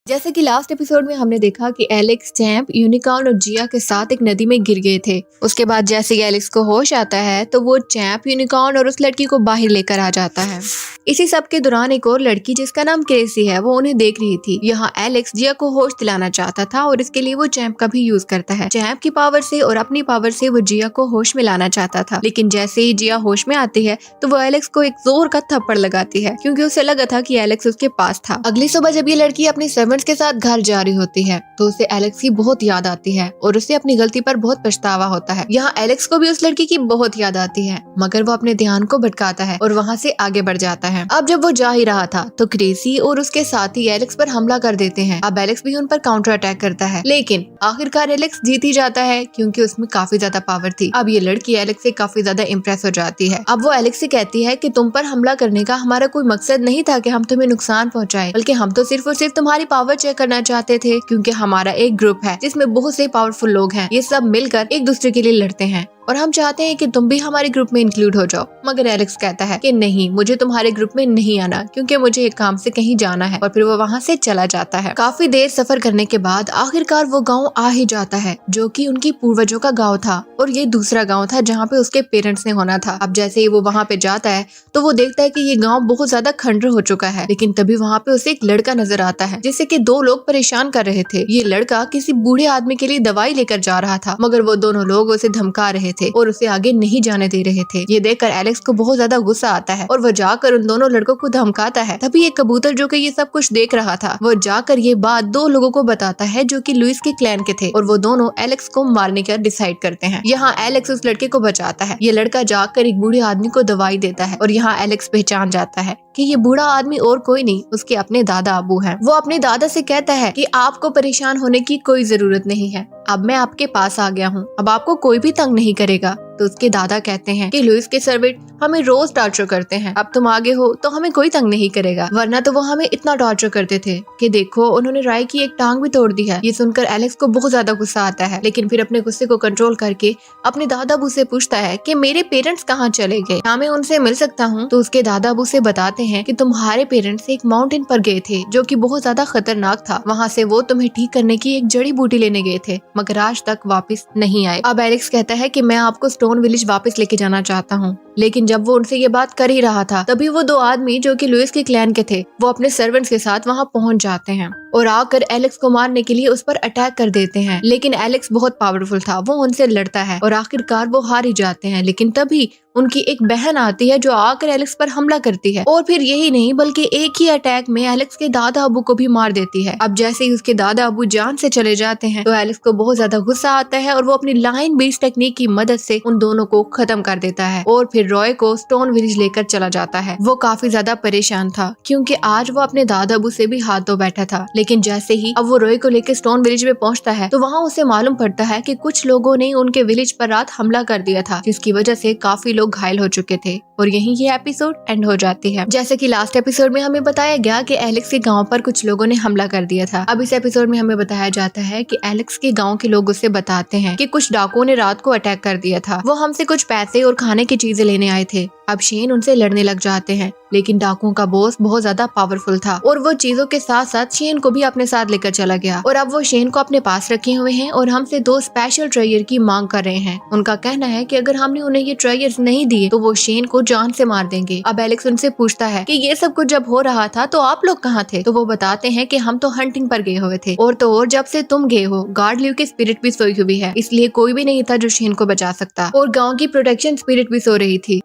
जैसे कि last episode में हमने देखा कि एलेक्स, चैंप, यूनिकॉर्न और जिया के साथ एक नदी में गिर गए थे। उसके बाद जैसे ही एलेक्स को होश आता है तो वो चैंप, यूनिकॉर्न और उस लड़की को बाहर लेकर आ जाता है। इसी सब के दौरान एक और लड़की जिसका नाम क्रेसी है वो उन्हें देख रही थी। यहाँ एलेक्स जिया को होश दिलाना चाहता था और इसके लिए वो चैंप का भी यूज करता है। चैंप की पावर से और अपनी पावर से वो जिया को होश में लाना चाहता था, लेकिन जैसे ही जिया होश में आती है तो वो एलेक्स को एक जोर का थप्पड़ लगाती है क्योंकि उसे लगा था कि एलेक्स उसके पास था। अगली सुबह जब ये लड़की अपने सर्वेंट्स के साथ घर जा रही होती है तो उसे एलेक्स की बहुत याद आती है और उसे अपनी गलती पर बहुत पछतावा होता है। यहाँ एलेक्स को भी उस लड़की की बहुत याद आती है, मगर वो अपने ध्यान को भटकाता है और वहाँ से आगे बढ़ जाता है। अब जब वो जा ही रहा था तो क्रेसी और उसके साथी एलेक्स पर हमला कर देते हैं। अब एलेक्स भी उन पर काउंटर अटैक करता है, लेकिन आखिरकार एलेक्स जीत ही जाता है क्योंकि उसमें काफी ज्यादा पावर थी। अब ये लड़की एलेक्स से काफी ज्यादा इम्प्रेस हो जाती है। अब वो एलेक्स से कहती है कि तुम पर हमला करने का हमारा कोई मकसद नहीं था कि हम तुम्हें नुकसान पहुंचाएं, बल्कि हम तो सिर्फ और सिर्फ तुम्हारी पावर चेक करना चाहते थे क्योंकि हमारा एक ग्रुप है जिसमें बहुत से पावरफुल लोग हैं। ये सब मिलकर एक दूसरे के लिए लड़ते हैं और हम चाहते हैं कि तुम भी हमारे ग्रुप में इंक्लूड हो जाओ। मगर एलेक्स कहता है कि नहीं, मुझे तुम्हारे ग्रुप में नहीं आना क्योंकि मुझे एक काम से कहीं जाना है, और फिर वो वहाँ से चला जाता है। काफी देर सफर करने के बाद आखिरकार वो गांव आ ही जाता है जो कि उनकी पूर्वजों का गांव था और ये दूसरा गांव था जहाँ पे उसके पेरेंट्स ने होना था। अब जैसे ही वो वहाँ पे जाता है तो वो देखता है कि ये गाँव बहुत ज्यादा खंडर हो चुका है, लेकिन तभी वहाँ पे उसे एक लड़का नजर आता है जिससे कि दो लोग परेशान कर रहे थे। ये लड़का किसी बूढ़े आदमी के लिए दवाई लेकर जा रहा था, मगर वो दोनों लोग उसे धमका रहे थे और उसे आगे नहीं जाने दे रहे थे। ये देखकर एलेक्स को बहुत ज्यादा गुस्सा आता है और वो जाकर उन दोनों लड़कों को धमकाता है। तभी एक कबूतर जो कि ये सब कुछ देख रहा था वो जाकर ये बात दो लोगों को बताता है जो कि लुइस के क्लैन के थे, और वो दोनों एलेक्स को मारने का डिसाइड करते हैं। यहाँ एलेक्स उस लड़के को बचाता है। ये लड़का जाकर एक बूढ़े आदमी को दवाई देता है और यहाँ एलेक्स पहचान जाता है कि ये बूढ़ा आदमी और कोई नहीं उसके अपने दादा अबू हैं। वो अपने दादा से कहता है कि आपको परेशान होने की कोई जरूरत नहीं है, अब मैं आपके पास आ गया हूँ, अब आपको कोई भी तंग नहीं करेगा। तो उसके दादा कहते हैं कि लुइस के सर्वेंट हमें रोज टॉर्चर करते हैं, अब तुम आगे हो तो हमें कोई तंग नहीं करेगा, वरना तो वो हमें इतना टॉर्चर करते थे कि देखो उन्होंने राय की एक टांग भी तोड़ दी है। ये सुनकर एलेक्स को बहुत ज्यादा गुस्सा आता है, लेकिन फिर अपने गुस्से को कंट्रोल करके अपने दादा अबू से पूछता है कि मेरे पेरेंट्स कहाँ चले गए, क्या मैं उनसे मिल सकता हूँ। तो उसके दादा अबू से बताते हैं कि तुम्हारे पेरेंट्स एक माउंटेन पर गए थे जो कि बहुत ज्यादा खतरनाक था, वहाँ से वो तुम्हें ठीक करने की एक जड़ी बूटी लेने गए थे, मगर आज तक वापस नहीं आए। अब एलेक्स कहता है कि मैं आपको स्टोन विलेज वापस लेके जाना चाहता हूँ, लेकिन जब वो उनसे ये बात कर ही रहा था तभी वो दो आदमी जो कि लुइस के क्लैन के थे वो अपने सर्वेंट्स के साथ वहाँ पहुँच जाते हैं और आकर एलेक्स को मारने के लिए उस पर अटैक कर देते हैं। लेकिन एलेक्स बहुत पावरफुल था, वो उनसे लड़ता है और आखिरकार वो हार ही जाते हैं। लेकिन तभी उनकी एक बहन आती है जो आकर एलेक्स पर हमला करती है, और फिर यही नहीं बल्कि एक ही अटैक में एलेक्स के दादा अबू को भी मार देती है। अब जैसे ही उसके दादा अबू जान से चले जाते हैं तो एलेक्स को बहुत ज्यादा गुस्सा आता है और वो अपनी लाइन बेस्ड टेक्निक की मदद से उन दोनों को खत्म कर देता है और फिर रॉय को स्टोन विलेज लेकर चला जाता है। वो काफी ज्यादा परेशान था क्योंकि आज वो अपने दादा अबू से भी हाथ धो बैठा था, लेकिन जैसे ही अब वो रॉय को लेकर स्टोन विलेज में पहुंचता है तो वहाँ उसे मालूम पड़ता है कि कुछ लोगों ने उनके विलेज पर रात हमला कर दिया था, जिसकी वजह से काफी लोग घायल हो चुके थे और यहीं ये एपिसोड एंड हो जाती है। जैसे कि लास्ट एपिसोड में हमें बताया गया कि एलेक्स के गांव पर कुछ लोगों ने हमला कर दिया था। अब इस एपिसोड में हमें बताया जाता है कि एलेक्स के गांव के लोग उसे बताते हैं कि कुछ डाकुओं ने रात को अटैक कर दिया था, वो हमसे कुछ पैसे और खाने की चीजें लेने आए थे। अब शेन उनसे लड़ने लग जाते हैं, लेकिन डाकुओं का बॉस बहुत ज्यादा पावरफुल था और वो चीजों के साथ साथ शेन को भी अपने साथ लेकर चला गया और अब वो शेन को अपने पास रखे हुए हैं और हमसे 2 स्पेशल ट्रेयर की मांग कर रहे हैं। उनका कहना है कि अगर हमने उन्हें ये ट्रेयर्स नहीं दिए तो वो शेन को जान से मार देंगे। अब एलेक्स उनसे पूछता है कि ये सब कुछ जब हो रहा था तो आप लोग कहाँ थे? तो वो बताते हैं कि हम तो हंटिंग पर गए हुए थे, और तो और जब से तुम गए हो गार्ड ल्यू की स्पिरिट भी सोई हुई है, इसलिए कोई भी नहीं था जो शेन को बचा सकता, और गाँव की प्रोटेक्शन स्पिरिट भी सो रही थी।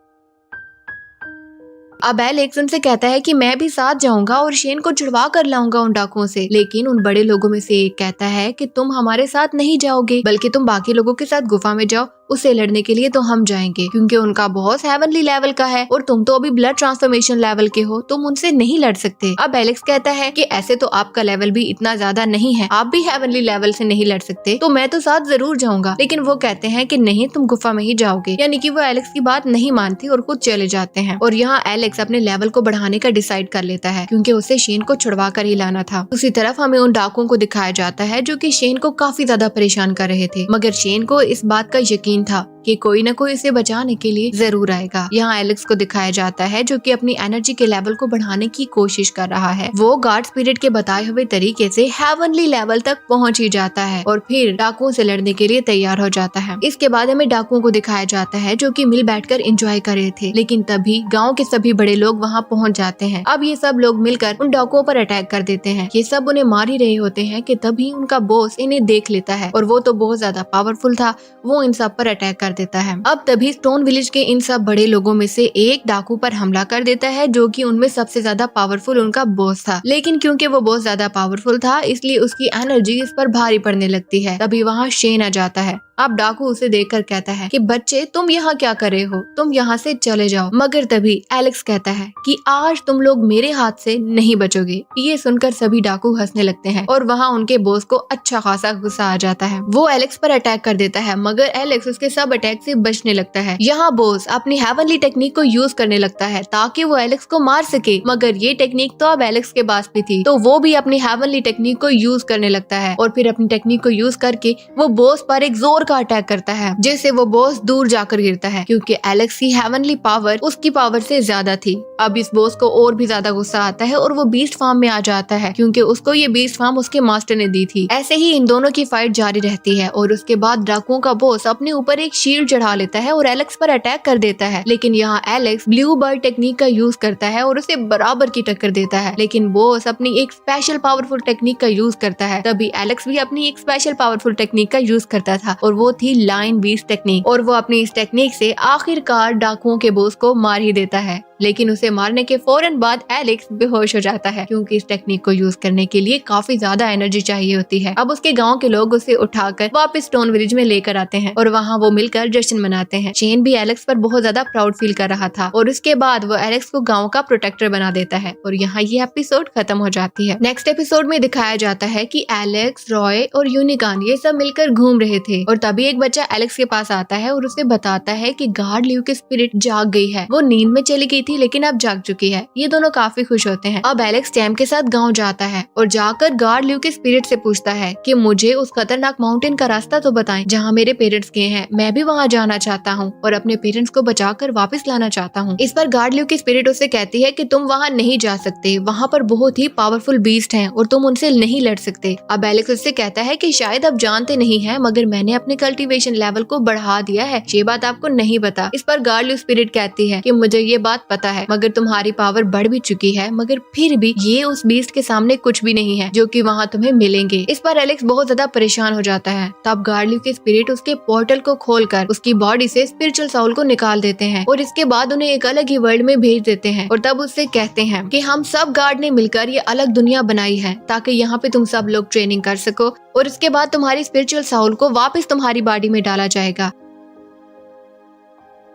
अब एलेक्स उनसे कहता है कि मैं भी साथ जाऊंगा और शेन को छुड़वा कर लाऊंगा उन डाकुओं से, लेकिन उन बड़े लोगों में से एक कहता है कि तुम हमारे साथ नहीं जाओगे, बल्कि तुम बाकी लोगों के साथ गुफा में जाओ, उससे लड़ने के लिए तो हम जाएंगे क्योंकि उनका बॉस हेवनली लेवल का है और तुम तो अभी ब्लड ट्रांसफॉर्मेशन लेवल के हो, तुम उनसे नहीं लड़ सकते। अब एलेक्स कहता है कि ऐसे तो आपका लेवल भी इतना ज्यादा नहीं है, आप भी हेवनली लेवल से नहीं लड़ सकते, तो मैं तो साथ जरूर जाऊंगा। लेकिन वो कहते हैं कि नहीं, तुम गुफा में ही जाओगे, यानी कि वो एलेक्स की बात नहीं मानती और खुद चले जाते हैं। और यहाँ एलेक्स अपने लेवल को बढ़ाने का डिसाइड कर लेता है क्योंकि उसे शेन को छुड़वा कर ही लाना था। दूसरी तरफ हमें उन डाकुओं को दिखाया जाता है जो कि शेन को काफी ज्यादा परेशान कर रहे थे, मगर शेन को इस बात का यकीन था कि कोई न कोई इसे बचाने के लिए जरूर आएगा। यहाँ एलेक्स को दिखाया जाता है जो कि अपनी एनर्जी के लेवल को बढ़ाने की कोशिश कर रहा है। वो गॉड स्पिरिट के बताए हुए तरीके से हेवनली लेवल तक पहुंच ही जाता है और फिर डाकुओं से लड़ने के लिए तैयार हो जाता है। इसके बाद हमें डाकुओं को दिखाया जाता है जो कि मिल बैठकर एंजॉय कर रहे थे, लेकिन तभी गांव के सभी बड़े लोग वहां पहुंच जाते हैं। अब ये सब लोग मिलकर उन डाकुओं पर अटैक कर देते हैं। ये सब उन्हें मार ही रहे होते हैं कि तभी उनका बॉस इन्हें देख लेता है और वो तो बहुत ज्यादा पावरफुल था, वो इन सब पर अटैक कर देता है। अब तभी स्टोन विलेज के इन सब बड़े लोगों में से एक डाकू पर हमला कर देता है जो कि उनमें सबसे ज्यादा पावरफुल उनका बॉस था। लेकिन क्योंकि वो बहुत ज्यादा पावरफुल था इसलिए उसकी एनर्जी इस पर भारी पड़ने लगती है। तभी वहाँ शेन आ जाता है। अब डाकू उसे देखकर कहता है कि बच्चे तुम यहाँ क्या कर रहे हो, तुम यहाँ से चले जाओ। मगर तभी एलेक्स कहता है कि आज तुम लोग मेरे हाथ से नहीं बचोगे। ये सुनकर सभी डाकू हंसने लगते हैं और वहाँ उनके बॉस को अच्छा खासा गुस्सा आ जाता है। वो एलेक्स पर अटैक कर देता है मगर एलेक्स उसके सब अटैक से बचने लगता है। यहाँ बॉस अपनी हेवनली टेक्निक को यूज करने लगता है ताकि वो एलेक्स को मार सके, मगर ये टेक्निक तो अब एलेक्स के पास भी थी, तो वो भी अपनी हेवनली टेक्निक को यूज करने लगता है और फिर अपनी टेक्निक को यूज करके वो बॉस पर एक जोर का अटैक करता है जिससे वो बॉस दूर जाकर गिरता है क्योंकि एलेक्स की हेवनली पावर उसकी पावर से ज्यादा थी। अब इस बॉस को और भी ज्यादा गुस्सा आता है और वो बीस्ट फार्म में आ जाता है क्योंकि उसको ये बीस्ट फार्म उसके मास्टर ने दी थी। ऐसे ही इन दोनों की फाइट जारी रहती है और उसके बाद डाकुओं का बॉस अपने ऊपर एक शील्ड चढ़ा लेता है और एलेक्स पर अटैक कर देता है। लेकिन यहाँ एलेक्स ब्लू बर्ड टेक्निक का यूज करता है और उसे बराबर की टक्कर देता है। लेकिन बॉस अपनी एक स्पेशल पावरफुल टेक्निक का यूज करता है। तभी एलेक्स भी अपनी एक स्पेशल पावरफुल टेक्निक का यूज करता था और वो थी लाइन बीस्ट टेक्निक। और वो अपनी इस टेक्निक से आखिरकार डाकुओं के बॉस को मार ही देता है। लेकिन उसे मारने के फौरन बाद एलेक्स बेहोश हो जाता है क्योंकि इस टेक्निक को यूज करने के लिए काफी ज्यादा एनर्जी चाहिए होती है। अब उसके गांव के लोग उसे उठाकर वापस स्टोन विलेज में लेकर आते हैं और वहाँ वो मिलकर जश्न मनाते हैं। शेन भी एलेक्स पर बहुत ज्यादा प्राउड फील कर रहा था और उसके बाद वो एलेक्स को गाँव का प्रोटेक्टर बना देता है और यहाँ ये एपिसोड खत्म हो जाती है। नेक्स्ट एपिसोड में दिखाया जाता है कि एलेक्स, रॉय और यूनिकॉर्न ये सब मिलकर घूम रहे थे और तभी एक बच्चा एलेक्स के पास आता है और उसे बताता है कि गार्ड ल्यू की स्पिरिट जाग गई है। वो नींद में चली गई थी लेकिन अब जाग चुकी है। ये दोनों काफी खुश होते हैं। अब एलेक्स चैम के साथ गांव जाता है और जाकर गार्ड ल्यू के स्पिरिट से पूछता है कि मुझे उस खतरनाक माउंटेन का रास्ता तो बताएं जहां मेरे पेरेंट्स गए हैं। मैं भी वहां जाना चाहता हूं और अपने पेरेंट्स को बचाकर वापस लाना चाहता हूं। इस पर गार्ड ल्यू की स्पिरिट उससे कहती है कि तुम वहां नहीं जा सकते, वहां पर बहुत ही पावरफुल बीस्ट हैं और तुम उनसे नहीं लड़ सकते। अब एलेक्स उससे कहता है कि शायद आप जानते नहीं हैं मगर मैंने अपने कल्टीवेशन लेवल को बढ़ा दिया है, ये बात आपको नहीं पता। इस पर गार्ड ल्यू स्पिरिट कहती है कि मुझे ये बात पता है मगर तुम्हारी पावर बढ़ भी चुकी है, मगर फिर भी ये उस बीस्ट के सामने कुछ भी नहीं है जो कि वहाँ तुम्हें मिलेंगे। इस पर एलेक्स बहुत ज्यादा परेशान हो जाता है। तब गार्ड ल्यू के स्पिरिट उसके पोर्टल को खोलकर उसकी बॉडी से स्पिरिचुअल सोल को निकाल देते हैं और इसके बाद उन्हें एक अलग ही वर्ल्ड में भेज देते हैं और तब उससे कहते हैं कि हम सब गार्ड ने मिलकर ये अलग दुनिया बनाई है ताकि यहाँ पे तुम सब लोग ट्रेनिंग कर सको और इसके बाद तुम्हारी स्पिरिचुअल सोल को वापस तुम्हारी बॉडी में डाला जाएगा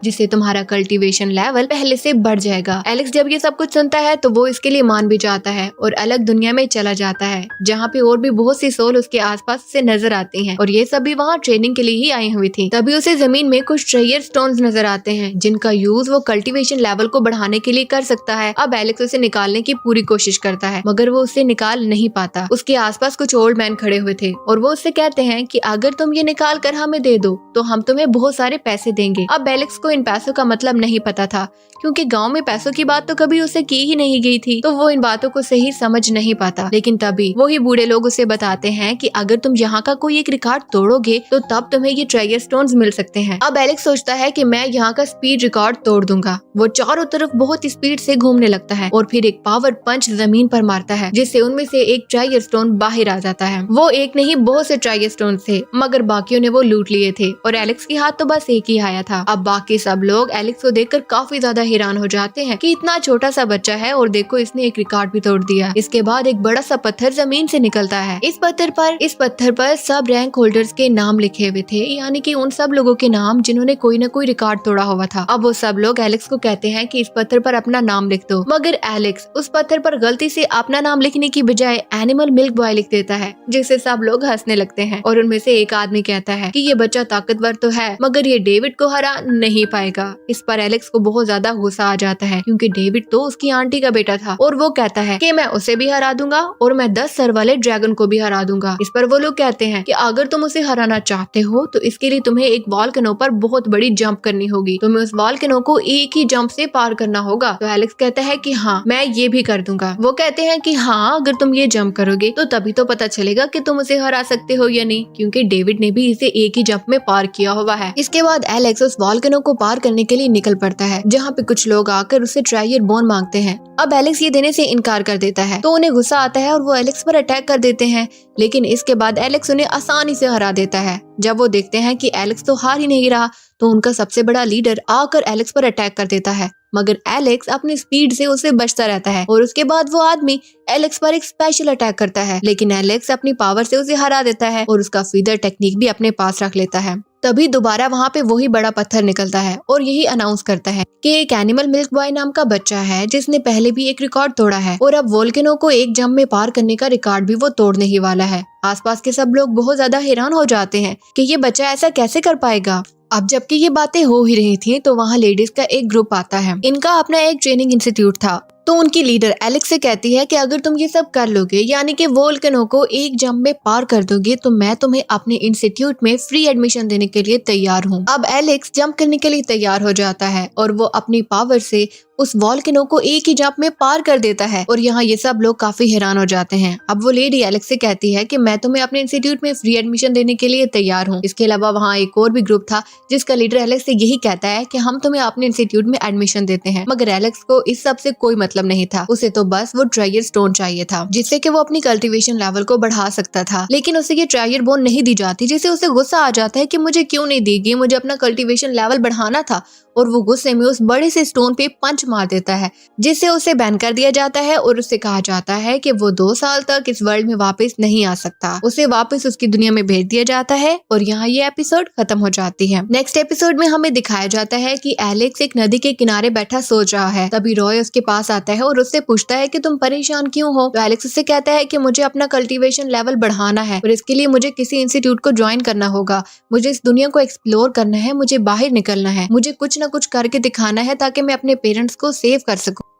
जिससे तुम्हारा कल्टीवेशन लेवल पहले से बढ़ जाएगा। एलेक्स जब ये सब कुछ सुनता है तो वो इसके लिए मान भी जाता है और अलग दुनिया में चला जाता है जहाँ पे और भी बहुत सी सोल उसके आसपास से नजर आती हैं और ये सभी वहाँ ट्रेनिंग के लिए ही आई हुई थी। तभी उसे जमीन में कुछ ट्रेयर स्टोन्स नजर आते हैं जिनका यूज वो कल्टीवेशन लेवल को बढ़ाने के लिए कर सकता है। अब एलेक्स उसे निकालने की पूरी कोशिश करता है मगर वो उसे निकाल नहीं पाता। उसके आसपास कुछ ओल्ड मैन खड़े हुए थे और वो उससे कहते हैं कि अगर तुम ये निकाल कर हमें दे दो तो हम तुम्हें बहुत सारे पैसे देंगे। अब एलेक्स को इन पैसों का मतलब नहीं पता था क्योंकि गांव में पैसों की बात तो कभी उसे की ही नहीं गई थी, तो वो इन बातों को सही समझ नहीं पाता। लेकिन तभी वही बूढ़े लोग उसे बताते हैं कि अगर तुम यहाँ का कोई एक रिकॉर्ड तोड़ोगे तो तब तुम्हें ये ट्रेजर स्टोन्स मिल सकते हैं। अब एलेक्स सोचता है कि मैं यहाँ का स्पीड रिकॉर्ड तोड़ दूंगा। वो चारों तरफ बहुत स्पीड से घूमने लगता है और फिर एक पावर पंच जमीन पर मारता है जिससे उनमें से एक ट्रेजर स्टोन बाहर आ जाता है। वो एक नहीं बहुत से ट्रेजर स्टोन थे मगर बाकियों ने वो लूट लिए थे और एलेक्स के हाथ तो बस एक ही आया था। अब बाकी सब लोग एलेक्स को देखकर काफी ज्यादा हैरान हो जाते हैं कि इतना छोटा सा बच्चा है और देखो इसने एक रिकॉर्ड भी तोड़ दिया। इसके बाद एक बड़ा सा पत्थर जमीन से निकलता है। इस पत्थर पर सब रैंक होल्डर्स के नाम लिखे हुए थे, यानी कि उन सब लोगों के नाम जिन्होंने कोई न कोई रिकॉर्ड तोड़ा हुआ था। अब वो सब लोग एलेक्स को कहते हैं कि इस पत्थर पर अपना नाम लिख दो, मगर एलेक्स उस पत्थर पर गलती से अपना नाम लिखने की बजाय एनिमल मिल्क बॉय लिख देता है जिससे सब लोग हंसने लगते हैं और उनमें से एक आदमी कहता है कि ये बच्चा ताकतवर तो है मगर ये डेविड को हरा नहीं नहीं पाएगा। इस पर एलेक्स को बहुत ज्यादा गुस्सा आ जाता है क्योंकि डेविड तो उसकी आंटी का बेटा था और वो कहता है कि मैं उसे भी हरा दूंगा और मैं 10 सर वाले ड्रैगन को भी हरा दूंगा। इस पर वो लोग कहते हैं कि अगर तुम उसे हराना चाहते हो तो इसके लिए तुम्हें एक वॉल्केनो पर बहुत बड़ी जंप करनी होगी, तुम्हें उस वॉल्केनो को एक ही जंप से पार करना होगा। तो एलेक्स कहता है कि हाँ मैं ये भी कर दूंगा। वो कहते हैं कि हाँ अगर तुम ये जंप करोगे तो तभी तो पता चलेगा कि तुम उसे हरा सकते हो या नहीं, क्योंकि डेविड ने भी इसे एक ही जंप में पार किया हुआ है। इसके बाद एलेक्स उस वॉल्केनो को पार करने के लिए निकल पड़ता है, जहाँ पे कुछ लोग आकर उससे ट्रायर बोन मांगते हैं। अब एलेक्स ये देने से इनकार कर देता है तो उन्हें गुस्सा आता है और वो एलेक्स पर अटैक कर देते हैं, लेकिन इसके बाद एलेक्स उन्हें आसानी से हरा देता है। जब वो देखते हैं कि एलेक्स तो हार ही नहीं रहा तो उनका सबसे बड़ा लीडर आकर एलेक्स पर अटैक कर देता है, मगर एलेक्स अपनी स्पीड से उसे बचता रहता है और उसके बाद वो आदमी एलेक्स पर एक स्पेशल अटैक करता है, लेकिन एलेक्स अपनी पावर से उसे हरा देता है और उसका फीदर टेक्निक भी अपने पास रख लेता है। तभी दोबारा वहाँ पे वही बड़ा पत्थर निकलता है और यही अनाउंस करता है कि एक एनिमल मिल्क बॉय नाम का बच्चा है जिसने पहले भी एक रिकॉर्ड तोड़ा है और अब वोल्केनो को एक जंप में पार करने का रिकॉर्ड भी वो तोड़ने ही वाला है। आसपास के सब लोग बहुत ज्यादा हैरान हो जाते हैं कि ये बच्चा ऐसा कैसे कर पाएगा। अब जबकि ये बातें हो ही रही थी तो वहाँ लेडीज का एक ग्रुप आता है। इनका अपना एक ट्रेनिंग इंस्टीट्यूट था, तो उनकी लीडर एलेक्स से कहती है कि अगर तुम ये सब कर लोगे यानी कि वोल्केनो को एक जंप में पार कर दोगे तो मैं तुम्हें अपने इंस्टीट्यूट में फ्री एडमिशन देने के लिए तैयार हूँ। अब एलेक्स जंप करने के लिए तैयार हो जाता है और वो अपनी पावर से उस वोल्केनो को एक ही जंप में पार कर देता है और यहाँ ये सब लोग काफी हैरान हो जाते हैं। अब वो लेडी एलेक्स से कहती है कि मैं तुम्हें अपने इंस्टीट्यूट में फ्री एडमिशन देने के लिए तैयार हूँ। इसके अलावा वहाँ एक और भी ग्रुप था जिसका लीडर एलेक्स से यही कहता है कि हम तुम्हें अपने इंस्टीट्यूट में एडमिशन देते हैं, मगर एलेक्स को इस सब से कोई मतलब नहीं था। उसे तो बस वो ट्रायर स्टोन चाहिए था जिससे कि वो अपनी कल्टीवेशन लेवल को बढ़ा सकता था, लेकिन उसे ये ट्रायर बोन नहीं दी जाती, जिससे उसे गुस्सा आ जाता है कि मुझे क्यों नहीं दी गई, मुझे अपना कल्टीवेशन लेवल बढ़ाना था और वो गुस्से में उस बड़े से स्टोन पे पंच मार देता है जिससे उसे बैन कर दिया जाता है और उससे कहा जाता है कि वो 2 साल तक इस वर्ल्ड में वापस नहीं आ सकता। उसे वापस उसकी दुनिया में भेज दिया जाता है और यहाँ ये एपिसोड खत्म हो जाती है। नेक्स्ट एपिसोड में हमें दिखाया जाता है कि एलेक्स एक नदी के किनारे बैठा सोच रहा है, तभी रॉय उसके पास आता है और उससे पूछता है कि तुम परेशान क्यों हो। तो एलेक्स उससे कहता है कि मुझे अपना कल्टीवेशन लेवल बढ़ाना है और इसके लिए मुझे किसी इंस्टीट्यूट को ज्वाइन करना होगा, मुझे इस दुनिया को एक्सप्लोर करना है, मुझे बाहर निकलना है, मुझे कुछ न कुछ करके दिखाना है ताकि मैं अपने पेरेंट्स को सेव कर सकूं।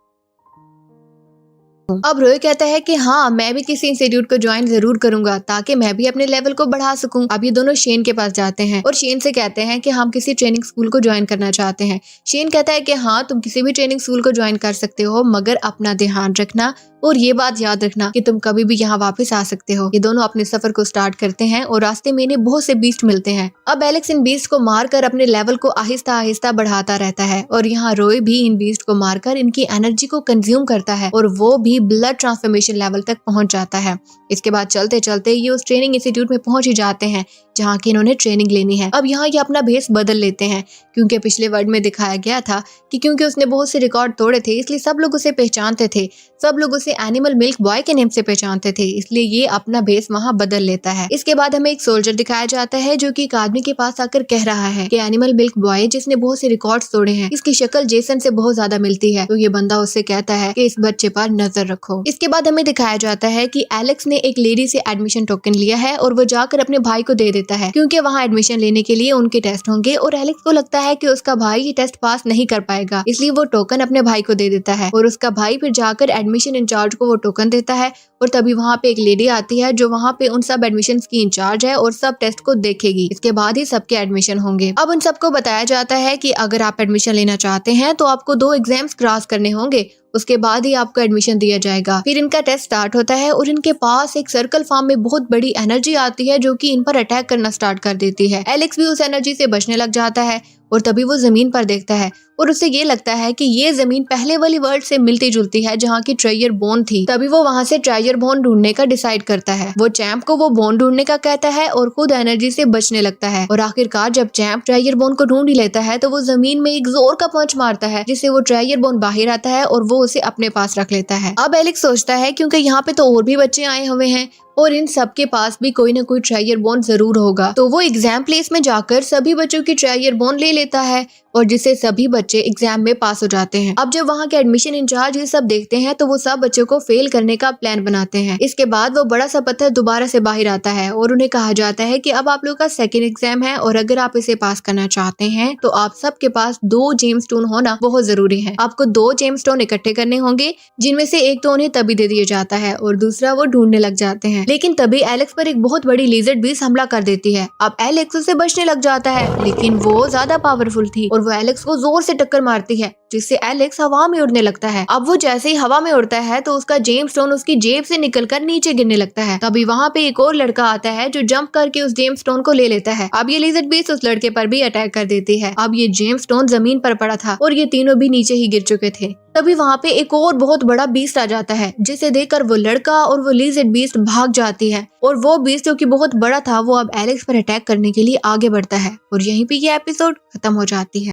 अब रोय कहता है कि हाँ मैं भी किसी इंस्टीट्यूट को ज्वाइन जरूर करूंगा ताकि मैं भी अपने लेवल को बढ़ा सकूं। अब ये दोनों शेन के पास जाते हैं और शेन से कहते हैं कि हम किसी ट्रेनिंग स्कूल को ज्वाइन करना चाहते हैं। शेन कहता है कि हाँ तुम किसी भी ट्रेनिंग स्कूल को ज्वाइन कर सकते हो, मगर अपना ध्यान रखना और ये बात याद रखना कि तुम कभी भी यहाँ वापस आ सकते हो। ये दोनों अपने सफर को स्टार्ट करते हैं और रास्ते में इन्हें बहुत से बीस्ट मिलते हैं। अब एलेक्स इन बीस्ट को मारकर अपने लेवल को आहिस्ता आहिस्ता बढ़ाता रहता है और यहाँ रोय भी इन बीस्ट को मारकर इनकी एनर्जी को कंज्यूम करता है और वो भी ब्लड ट्रांसफॉर्मेशन लेवल तक पहुंच जाता है। इसके बाद चलते चलते ये उस ट्रेनिंग इंस्टीट्यूट में पहुंच ही जाते हैं जहाँ की इन्होंने ट्रेनिंग लेनी है। अब यहाँ ये अपना भेस बदल लेते हैं क्योंकि पिछले वर्ड में दिखाया गया था कि क्योंकि उसने बहुत से रिकॉर्ड तोड़े थे इसलिए सब लोग उसे पहचानते थे, सब लोग उसे एनिमल मिल्क बॉय के नेम से पहचानते थे, इसलिए ये अपना भेस वहाँ बदल लेता है। इसके बाद हमें एक सोल्जर दिखाया जाता है जो कि एक आदमी के पास आकर कह रहा है कि एनिमल मिल्क बॉय जिसने बहुत से रिकॉर्ड्स तोड़े हैं, इसकी शक्ल जेसन से बहुत ज्यादा मिलती है। तो ये बंदा उससे कहता है कि इस बच्चे पर नजर रखो। इसके बाद हमें दिखाया जाता है कि एलेक्स ने एक लेडी से एडमिशन टोकन लिया है और वो जाकर अपने भाई को दे देता है क्योंकि वहाँ एडमिशन लेने के लिए उनके टेस्ट होंगे और एलेक्स को लगता है कि उसका भाई ये टेस्ट पास नहीं कर पाएगा, इसलिए वो टोकन अपने भाई को दे देता है और उसका भाई फिर जाकर एडमिशन इंचार्ज को वो टोकन देता है और तभी वहाँ पे एक लेडी आती है जो वहाँ पे उन सब एडमिशन की इंचार्ज है और सब टेस्ट को देखेगी। इसके बाद ही सबके एडमिशन होंगे। अब उन सबको बताया जाता है कि अगर आप एडमिशन लेना चाहते हैं तो आपको 2 एग्जाम्स क्रॉस करने होंगे, उसके बाद ही आपको एडमिशन दिया जाएगा। फिर इनका टेस्ट स्टार्ट होता है और इनके पास एक सर्कल फॉर्म में बहुत बड़ी एनर्जी आती है जो कि इन पर अटैक करना स्टार्ट कर देती है। एलेक्स भी उस एनर्जी से बचने लग जाता है और तभी वो जमीन पर देखता है और उसे ये लगता है कि ये जमीन पहले वाली वर्ल्ड से मिलती जुलती है जहाँ की ट्रायर बोन थी। तभी वो वहाँ से ट्रायर बोन ढूंढने का डिसाइड करता है। वो चैंप को वो बोन ढूंढने का कहता है और खुद एनर्जी से बचने लगता है और आखिरकार जब चैंप ट्रायर बोन को ढूंढ ही लेता है तो वो जमीन में एक जोर का पंच मारता है जिससे वो ट्रायर बोन बाहर आता है और वो उसे अपने पास रख लेता है। अब एलेक्स सोचता है क्योंकि यहाँ पे तो और भी बच्चे आए हुए हैं और इन सब के पास भी कोई ना कोई ट्रायर बोन जरूर होगा। तो वो एग्जाम प्लेस में जाकर सभी बच्चों की ट्रायर बोन ले लेता है और जिससे सभी बच्चे एग्जाम में पास हो जाते हैं। अब जब वहाँ के एडमिशन इंचार्ज ये सब देखते हैं तो वो सब बच्चों को फेल करने का प्लान बनाते हैं। इसके बाद वो बड़ा सा पत्थर दोबारा से बाहर आता है और उन्हें कहा जाता है कि अब आप लोग का सेकंड एग्जाम है और अगर आप इसे पास करना चाहते हैं तो आप सबके पास 2 जेम स्टोन होना बहुत जरूरी है। आपको 2 जेम स्टोन इकट्ठे करने होंगे, जिनमें से एक तो उन्हें तभी दे दिया जाता है और दूसरा वो ढूंढने लग जाते हैं। लेकिन तभी एलेक्स पर एक बहुत बड़ी लिजर्ड बीस्ट हमला कर देती है। अब एलेक्स उसे बचने लग जाता है, लेकिन वो ज्यादा पावरफुल थी और वो एलेक्स को जोर से टक्कर मारती है, जिससे एलेक्स हवा में उड़ने लगता है। अब वो जैसे ही हवा में उड़ता है तो उसका जेम स्टोन उसकी जेब से निकलकर नीचे गिरने लगता है। तभी वहाँ पे एक और लड़का आता है जो जंप करके उस जेम स्टोन को ले लेता है। अब ये लिजर्ड बीस्ट उस लड़के पर भी अटैक कर देती है। अब ये जेम स्टोन जमीन पर पड़ा था और ये तीनों भी नीचे ही गिर चुके थे। तभी वहाँ पे एक और बहुत बड़ा बीस्ट आ जाता है, जिसे देखकर वो लड़का और वो लिजर्ड बीस्ट भाग जाती है और वो बीस्ट जो कि बहुत बड़ा था वो अब एलेक्स पर अटैक करने के लिए आगे बढ़ता है और यहीं पे ये एपिसोड खत्म हो जाती है।